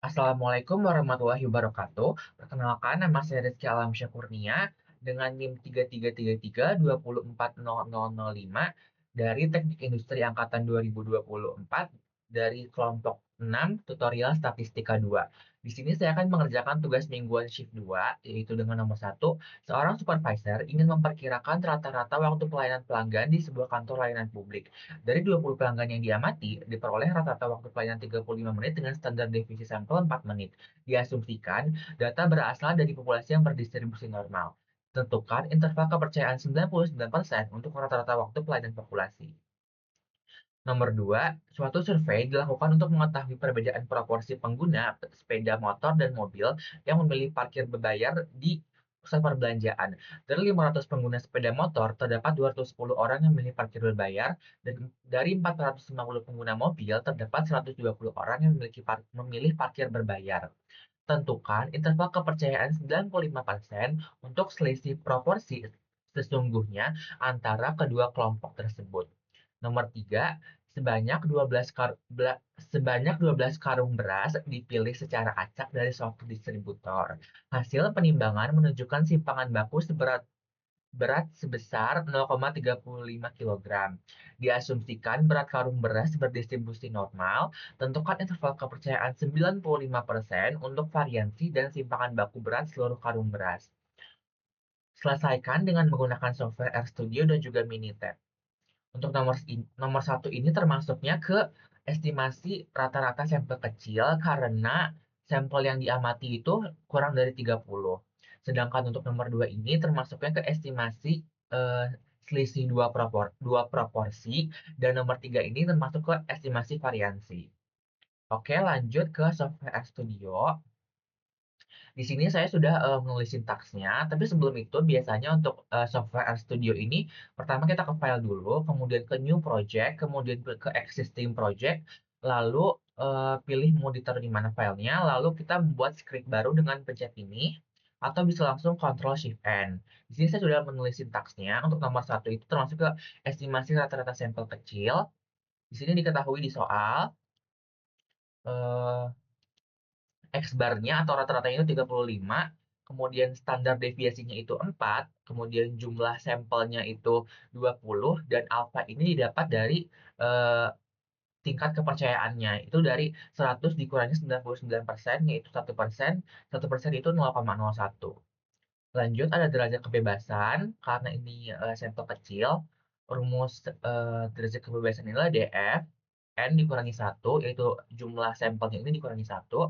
Assalamualaikum warahmatullahi wabarakatuh. Perkenalkan, nama saya Rizky Alamsyah Kurnia dengan NIM 333320400005 dari Teknik Industri Angkatan 2024 dari kelompok 6 tutorial statistika 2. Di sini saya akan mengerjakan tugas mingguan shift 2, yaitu dengan nomor 1, seorang supervisor ingin memperkirakan rata-rata waktu pelayanan pelanggan di sebuah kantor layanan publik. Dari 20 pelanggan yang diamati, diperoleh rata-rata waktu pelayanan 35 menit dengan standar deviasi sampel 4 menit. Diasumsikan, data berasal dari populasi yang berdistribusi normal. Tentukan interval kepercayaan 99% untuk rata-rata waktu pelayanan populasi. Nomor 2, suatu survei dilakukan untuk mengetahui perbedaan proporsi pengguna sepeda motor dan mobil yang memilih parkir berbayar di pusat perbelanjaan. Dari 500 pengguna sepeda motor, terdapat 210 orang yang memilih parkir berbayar, dan dari 450 pengguna mobil, terdapat 120 orang yang memilih parkir berbayar. Tentukan interval kepercayaan 95% untuk selisih proporsi sesungguhnya antara kedua kelompok tersebut. Nomor 3, sebanyak 12 karung beras dipilih secara acak dari suatu distributor. Hasil penimbangan menunjukkan simpangan baku berat sebesar 0,35 kg. Diasumsikan berat karung beras berdistribusi normal, tentukan interval kepercayaan 95% untuk variansi dan simpangan baku berat seluruh karung beras. Selesaikan dengan menggunakan software RStudio dan juga Minitab. Untuk nomor satu ini termasuknya ke estimasi rata-rata sampel kecil karena sampel yang diamati itu kurang dari 30. Sedangkan untuk nomor 2 ini termasuknya ke estimasi eh, selisih dua proporsi, dan nomor 3 ini termasuk ke estimasi variansi. Oke, lanjut ke software RStudio. Di sini saya sudah menulis sintaksnya, tapi sebelum itu biasanya untuk software RStudio ini, pertama kita ke file dulu, kemudian ke new project, kemudian ke existing project, lalu pilih mau ditaruh di mana filenya, lalu kita membuat script baru dengan pencet ini, atau bisa langsung Ctrl Shift N. Di sini saya sudah menulis sintaksnya. Untuk nomor satu itu termasuk ke estimasi rata-rata sampel kecil. Di sini diketahui di soal eh, X bar-nya atau rata-ratanya itu 35, kemudian standar deviasinya itu 4, kemudian jumlah sampelnya itu 20, dan alfa ini didapat dari eh, tingkat kepercayaannya. Itu dari 100 dikurangi 99%, yaitu 1%. 1% itu 0,01. Lanjut, ada derajat kebebasan. Karena ini sampel kecil, rumus derajat kebebasan ini adalah DF, N dikurangi 1, yaitu jumlah sampelnya ini dikurangi 1.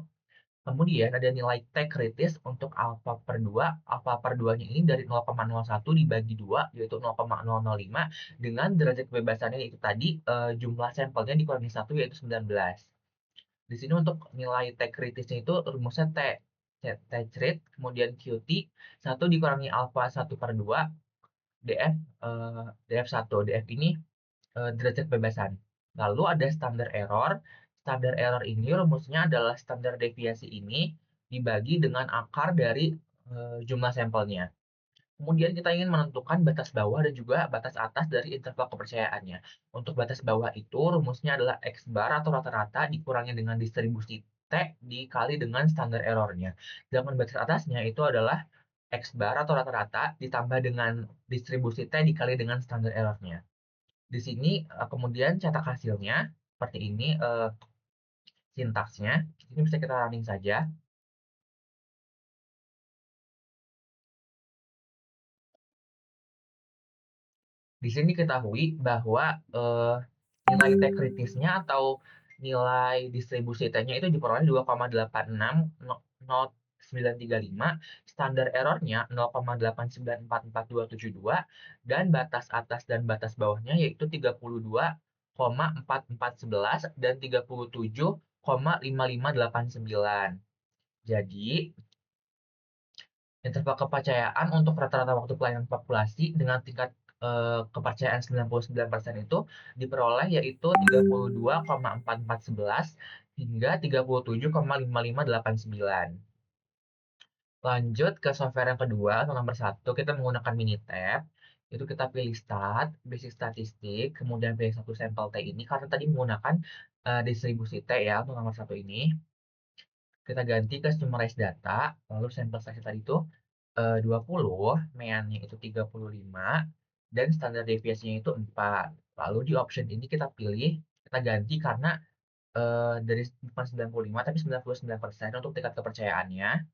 Kemudian ada nilai T kritis untuk alfa per 2. Alfa per 2-nya ini dari 0,01 dibagi 2, yaitu 0,005, dengan derajat kebebasannya itu tadi, jumlah sampelnya dikurangi 1, yaitu 19. Di sini untuk nilai T kritisnya itu rumusnya T crit, kemudian QT, 1 dikurangi alfa 1 per 2, DF, DF1. DF ini derajat kebebasan. Lalu ada standar error. Standar error ini rumusnya adalah standar deviasi ini dibagi dengan akar dari jumlah sampelnya. Kemudian kita ingin menentukan batas bawah dan juga batas atas dari interval kepercayaannya. Untuk batas bawah itu rumusnya adalah X bar atau rata-rata dikurangi dengan distribusi T dikali dengan standar errornya. Sedangkan batas atasnya itu adalah X bar atau rata-rata ditambah dengan distribusi T dikali dengan standar errornya. Di sini kemudian cetak hasilnya seperti ini, sintaksnya. Ini bisa kita running saja. Di sini diketahui bahwa nilai T kritisnya atau nilai distribusi T-nya itu diperoleh 2,860935, standar errornya 0,8944272, dan batas atas dan batas bawahnya yaitu 32,4411 dan 37,5589. Jadi, interval kepercayaan untuk rata-rata waktu pelayanan populasi dengan tingkat kepercayaan 99% itu diperoleh yaitu 32,4411 hingga 37,5589. Lanjut ke software yang kedua, atau nomor satu, kita menggunakan Minitab. Itu kita pilih Stat, Basic Statistik, kemudian pilih satu sampel T ini, karena tadi menggunakan distribusi T ya untuk nomor satu ini. Kita ganti ke summarize data, lalu sampel size tadi itu 20, meannya itu 35, dan standar deviasinya itu 4. Lalu di option ini kita pilih, kita ganti karena dari bukan 95 tapi 99% untuk tingkat kepercayaannya.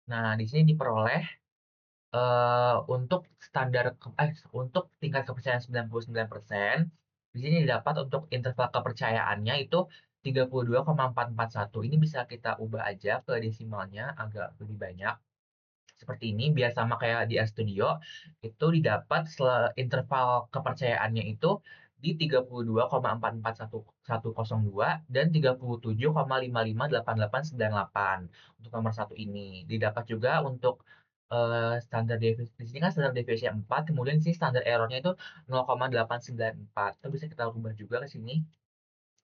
Nah, di sini diperoleh untuk tingkat kepercayaan 99%, di sini didapat untuk interval kepercayaannya itu 32,441. Ini bisa kita ubah aja ke desimalnya agak lebih banyak. Seperti ini, biar sama kayak di RStudio, itu didapat interval kepercayaannya itu di 32,44102 dan 37,558898 untuk nomor satu ini. Didapat juga untuk standar deviasi, di sini kan standar deviasi 4, kemudian di sini standar errornya itu 0,894. Itu bisa kita ubah juga ke sini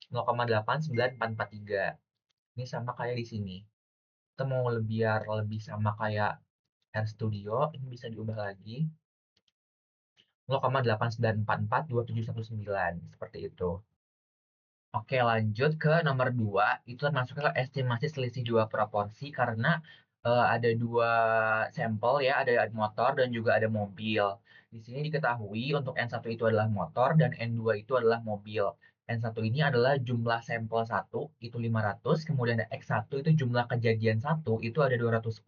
0,89443. Ini sama kayak di sini. Kita mau biar lebih sama kayak RStudio, ini bisa diubah lagi 0,8944279 seperti itu. Oke, lanjut ke nomor 2. Itu termasuk ke estimasi selisih dua proporsi karena ada dua sampel ya, ada motor dan juga ada mobil. Di sini diketahui untuk N1 itu adalah motor dan N2 itu adalah mobil. N1 ini adalah jumlah sampel 1 itu 500, kemudian ada X1 itu jumlah kejadian 1 itu ada 210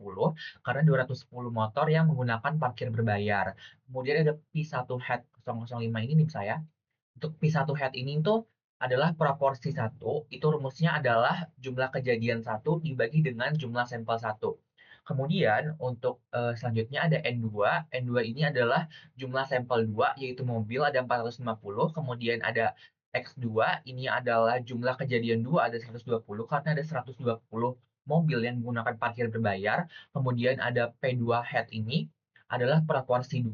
karena 210 motor yang menggunakan parkir berbayar. Kemudian ada P1 head 005 ini nih saya. Untuk P1 head ini tuh adalah proporsi 1, itu rumusnya adalah jumlah kejadian 1 dibagi dengan jumlah sampel 1. Kemudian untuk selanjutnya ada N2. N2 ini adalah jumlah sampel 2, yaitu mobil ada 450. Kemudian ada X2, ini adalah jumlah kejadian 2 ada 120, karena ada 120 mobil yang menggunakan parkir berbayar. Kemudian ada P2 head ini adalah proporsi 2,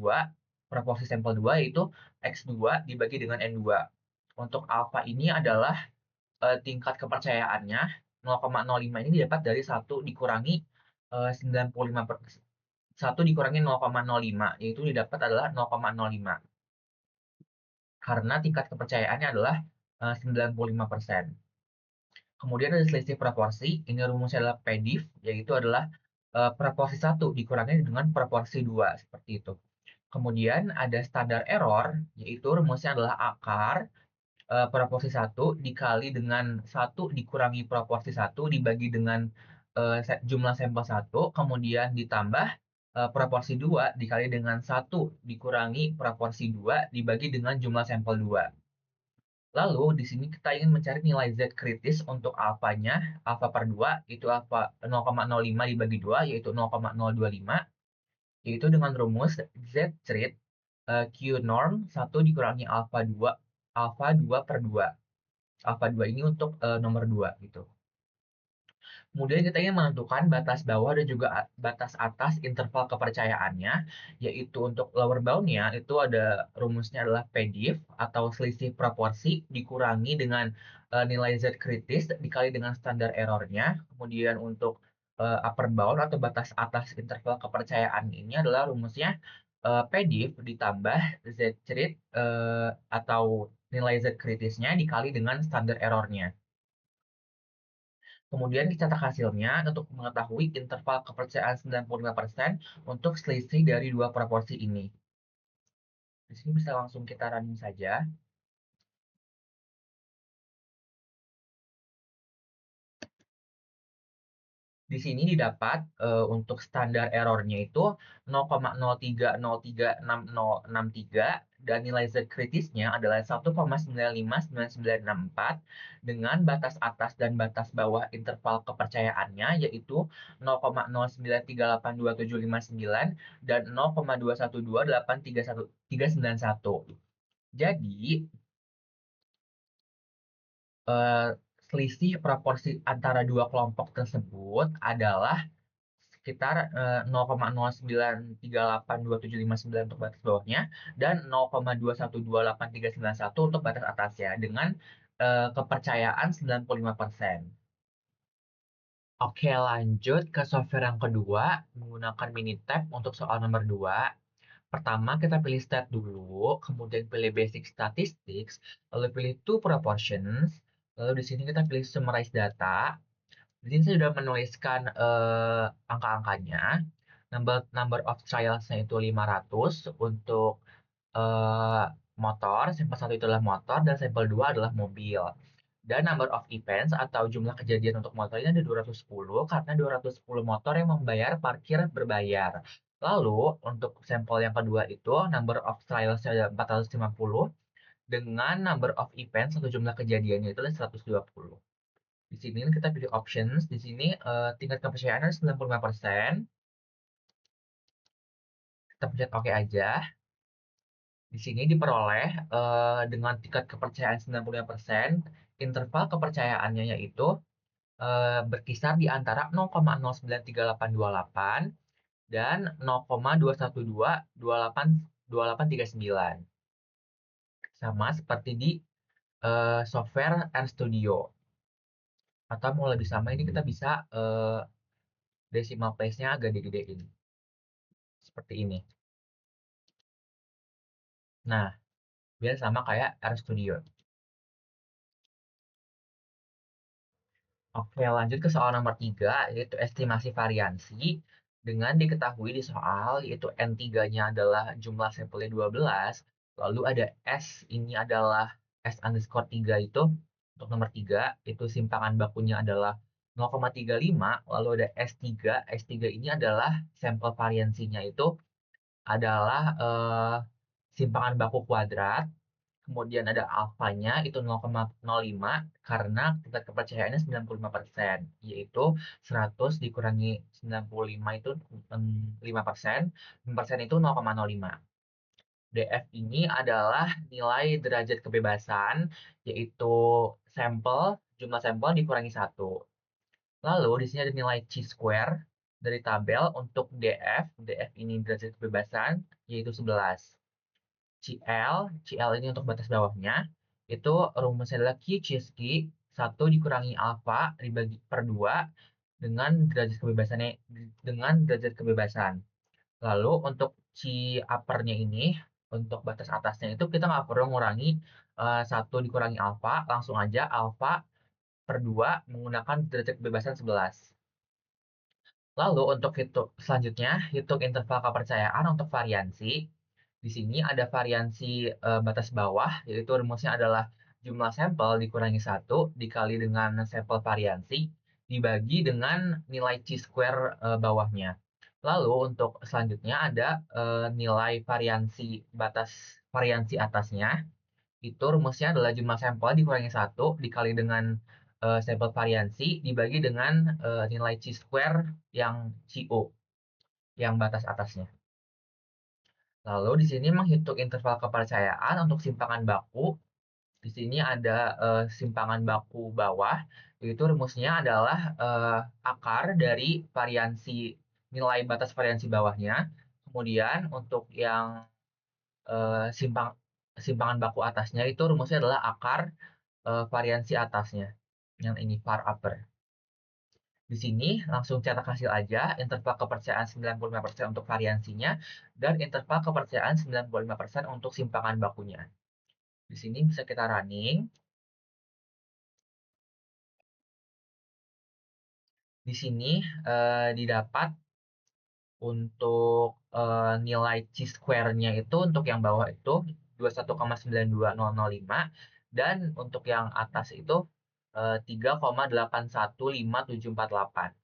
proporsi sampel 2, yaitu X2 dibagi dengan N2. Untuk alfa ini adalah tingkat kepercayaannya 0,05 ini didapat dari 1 dikurangi 95 1 dikurangi 0,05, yaitu didapat adalah 0,05. Karena tingkat kepercayaannya adalah 95%. Kemudian ada selisih proporsi, ini rumusnya adalah PDIF, yaitu adalah proporsi 1 dikurangi dengan proporsi 2, seperti itu. Kemudian ada standar error, yaitu rumusnya adalah akar proporsi 1 dikali dengan 1 dikurangi proporsi 1 dibagi dengan jumlah sampel 1, kemudian ditambah proporsi 2 dikali dengan 1 dikurangi proporsi 2 dibagi dengan jumlah sampel 2. Lalu di sini kita ingin mencari nilai Z kritis untuk alfanya, alfa per 2 itu alfa 0,05 dibagi 2 yaitu 0,025, yaitu dengan rumus Z trit Q norm 1 dikurangi alfa 2 per 2. Alfa 2 ini untuk nomor 2 gitu. Kemudian kita ingin menentukan batas bawah dan juga batas atas interval kepercayaannya, yaitu untuk lower bound-nya itu ada rumusnya adalah PDIF atau selisih proporsi dikurangi dengan nilai Z kritis dikali dengan standar errornya. Kemudian untuk upper bound atau batas atas interval kepercayaan ini adalah rumusnya PDIF ditambah Z crit atau nilai Z kritisnya dikali dengan standar errornya. Kemudian dicetak hasilnya untuk mengetahui interval kepercayaan 95% untuk selisih dari dua proporsi ini. Di sini bisa langsung kita running saja. Di sini didapat untuk standar errornya itu 0,03036063 dan nilai Z kritisnya adalah 1,959964 dengan batas atas dan batas bawah interval kepercayaannya yaitu 0,09382759 dan 0,212831. Jadi selisih proporsi antara dua kelompok tersebut adalah sekitar 0,09382759 untuk batas bawahnya dan 0,212831 untuk batas atasnya dengan kepercayaan 95%. Oke, lanjut ke software yang kedua menggunakan Minitab untuk soal nomor 2. Pertama, kita pilih stat dulu, kemudian pilih basic statistics, lalu pilih two proportions, Lalu di sini kita pilih summarize data. Di sini saya sudah menuliskan angka-angkanya. Number of trials-nya itu 500 untuk eh, motor, sampel 1 itu adalah motor, dan sampel 2 adalah mobil. Dan number of events atau jumlah kejadian untuk motor ini ada 210 karena 210 motor yang membayar parkir berbayar. Lalu untuk sampel yang kedua itu number of trials ada 450 dengan number of events atau jumlah kejadiannya itu adalah 120. Di sini kita pilih options. Di sini tingkat kepercayaannya 95%. Kita pencet oke aja. Di sini diperoleh dengan tingkat kepercayaan 95%, interval kepercayaannya yaitu berkisar di antara 0,093828 dan 0,212283839. Sama seperti di software RStudio. Atau mau lebih sama ini kita bisa decimal place-nya agak digedein. Seperti ini. Nah, biar sama kayak RStudio. Oke, lanjut ke soal nomor 3, yaitu estimasi variansi. Dengan diketahui di soal, yaitu N3-nya adalah jumlah sampelnya 12, lalu ada S, ini adalah S underscore 3 itu, untuk nomor 3, itu simpangan bakunya adalah 0,35, lalu ada S3, S3 ini adalah sampel variansinya itu adalah simpangan baku kuadrat, kemudian ada alfanya itu 0,05 karena tingkat kepercayaannya 95%, yaitu 100 dikurangi 95 itu 5%, 5% itu 0,05. DF ini adalah nilai derajat kebebasan, yaitu jumlah sampel dikurangi 1. Lalu di sini ada nilai chi-square dari tabel untuk DF. DF ini derajat kebebasan, yaitu 11. CL ini untuk batas bawahnya, itu rumusnya adalah Q Q 1 dikurangi alfa dibagi per 2 dengan derajat kebebasan. Lalu untuk C uppernya ini, untuk batas atasnya itu kita nggak perlu ngurangi 1 dikurangi alfa, langsung aja alfa per 2 menggunakan derajat kebebasan 11. Lalu untuk selanjutnya, hitung interval kepercayaan untuk variansi. Di sini ada variansi batas bawah, yaitu rumusnya adalah jumlah sampel dikurangi 1 dikali dengan sampel variansi, dibagi dengan nilai chi-square bawahnya. Lalu untuk selanjutnya ada nilai variansi atasnya, itu rumusnya adalah jumlah sampel dikurangi 1 dikali dengan sampel variansi dibagi dengan nilai chi-square yang CO, yang batas atasnya. Lalu di sini menghitung interval kepercayaan untuk simpangan baku. Di sini ada simpangan baku bawah, yaitu rumusnya adalah akar dari nilai batas variansi bawahnya. Kemudian untuk yang simpangan baku atasnya itu rumusnya adalah akar variansi atasnya, yang ini var upper. Di sini langsung cetak hasil aja, interval kepercayaan 95% untuk variansinya, dan interval kepercayaan 95% untuk simpangan bakunya. Di sini bisa kita running. Di sini didapat untuk nilai chi-square-nya itu untuk yang bawah itu 21,92005 dan untuk yang atas itu 3,8157748.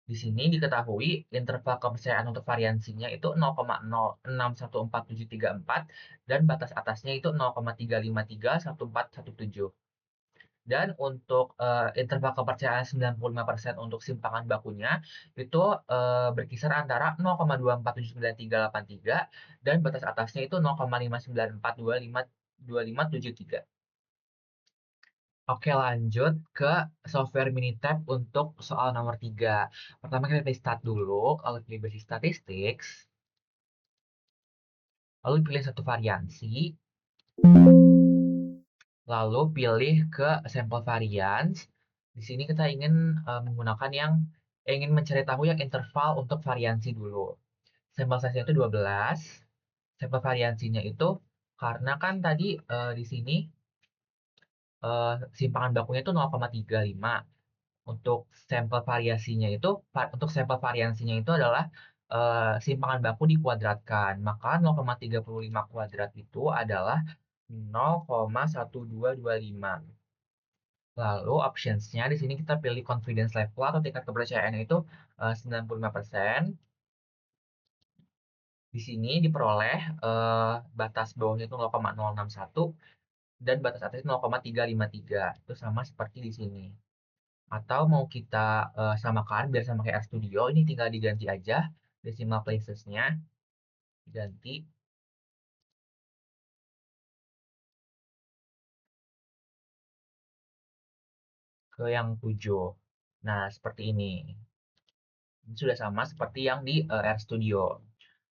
Di sini diketahui interval kepercayaan untuk variansinya itu 0,0614734 dan batas atasnya itu 0,3531417. Dan untuk interval kepercayaan 95% untuk simpangan bakunya itu berkisar antara 0,247933 dan batas atasnya itu 0,594252573. Oke, lanjut ke software Minitab untuk soal nomor 3. Pertama kita pilih start dulu, lalu pilih basic statistics, lalu pilih satu variansi, lalu pilih ke sampel variance. Di sini kita ingin menggunakan ingin mencari tahu yang interval untuk variansi dulu. Sampel size itu 12, sampel variansinya itu karena kan tadi di sini simpangan bakunya itu 0,35. Untuk sampel variasinya itu untuk sampel variansinya itu adalah, simpangan baku dikuadratkan, maka 0,35 kuadrat itu adalah 0,1225. Lalu options-nya di sini kita pilih confidence level atau tingkat kepercayaannya itu, 95%. Di sini diperoleh, batas bawahnya itu 0,061 dan batas atasnya 0,353, itu sama seperti di sini. Atau mau kita, samakan biar sama kayak RStudio, ini tinggal diganti aja decimal places-nya, ganti ke yang 7. Nah, seperti ini. Ini sudah sama seperti yang di, RStudio.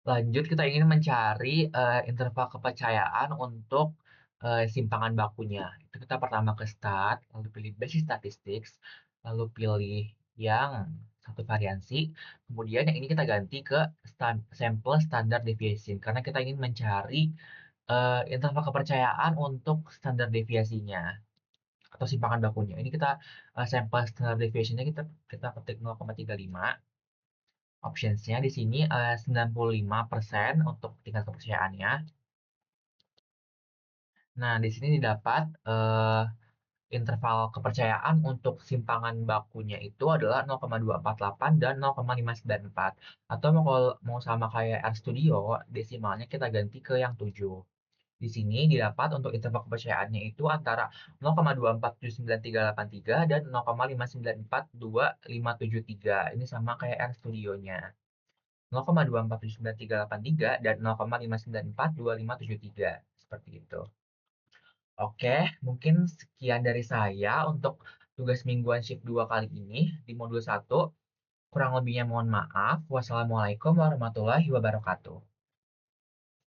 Lanjut kita ingin mencari, interval kepercayaan untuk, simpangan bakunya. Itu kita pertama ke Stat, lalu pilih Basic Statistics, lalu pilih yang satu variansi, kemudian yang ini kita ganti ke Sample Standard Deviation, karena kita ingin mencari, interval kepercayaan untuk standar deviasinya atau simpangan bakunya. Ini kita, sampel standard deviation-nya kita kita ketik 0,35. Options-nya di sini, 95% untuk tingkat kepercayaannya. Nah, di sini didapat, interval kepercayaan untuk simpangan bakunya itu adalah 0,248 dan 0,594. Atau mau sama kayak RStudio, desimalnya kita ganti ke yang 7. Di sini didapat untuk interval kepercayaannya itu antara 0,2479383 dan 0,5942573. Ini sama kayak RStudionya. 0,2479383 dan 0,5942573. Seperti itu. Oke, mungkin sekian dari saya untuk tugas mingguan shift 2 kali ini di modul 1. Kurang lebihnya mohon maaf. Wassalamualaikum warahmatullahi wabarakatuh.